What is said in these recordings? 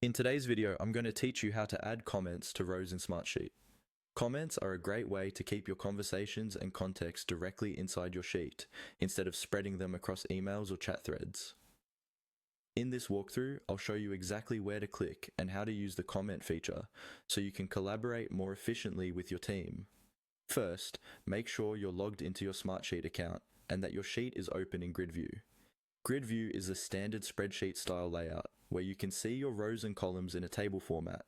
In today's video, I'm going to teach you how to add comments to rows in Smartsheet. Comments are a great way to keep your conversations and context directly inside your sheet, instead of spreading them across emails or chat threads. In this walkthrough, I'll show you exactly where to click and how to use the comment feature, so you can collaborate more efficiently with your team. First, make sure you're logged into your Smartsheet account and that your sheet is open in Grid View. Grid View is a standard spreadsheet style layout where you can see your rows and columns in a table format.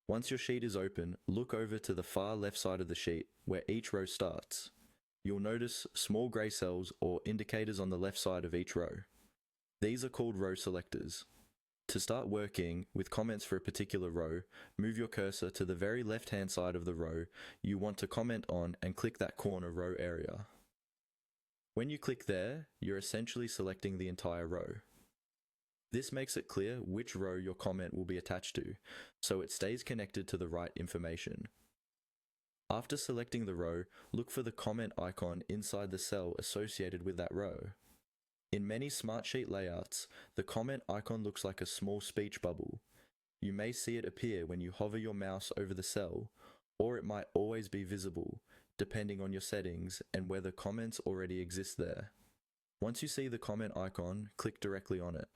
Once your sheet is open, look over to the far left side of the sheet where each row starts. You'll notice small grey cells or indicators on the left side of each row. These are called row selectors. To start working with comments for a particular row, move your cursor to the very left-hand side of the row you want to comment on and click that corner row area. When you click there, you're essentially selecting the entire row. This makes it clear which row your comment will be attached to, so it stays connected to the right information. After selecting the row, look for the comment icon inside the cell associated with that row. In many Smartsheet layouts, the comment icon looks like a small speech bubble. You may see it appear when you hover your mouse over the cell, or it might always be visible, depending on your settings and whether comments already exist there. Once you see the comment icon, click directly on it.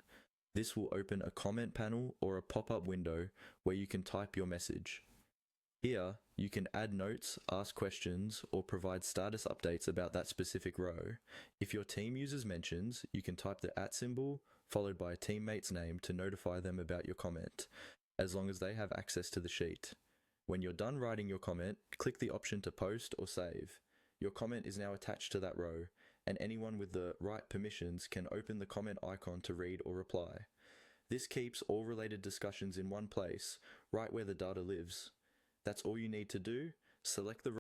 This will open a comment panel or a pop-up window where you can type your message. Here, you can add notes, ask questions, or provide status updates about that specific row. If your team uses mentions, you can type the @ symbol followed by a teammate's name to notify them about your comment, as long as they have access to the sheet. When you're done writing your comment, click the option to post or save. Your comment is now attached to that row, and anyone with the right permissions can open the comment icon to read or reply. This keeps all related discussions in one place, right where the data lives. That's all you need to do. Select the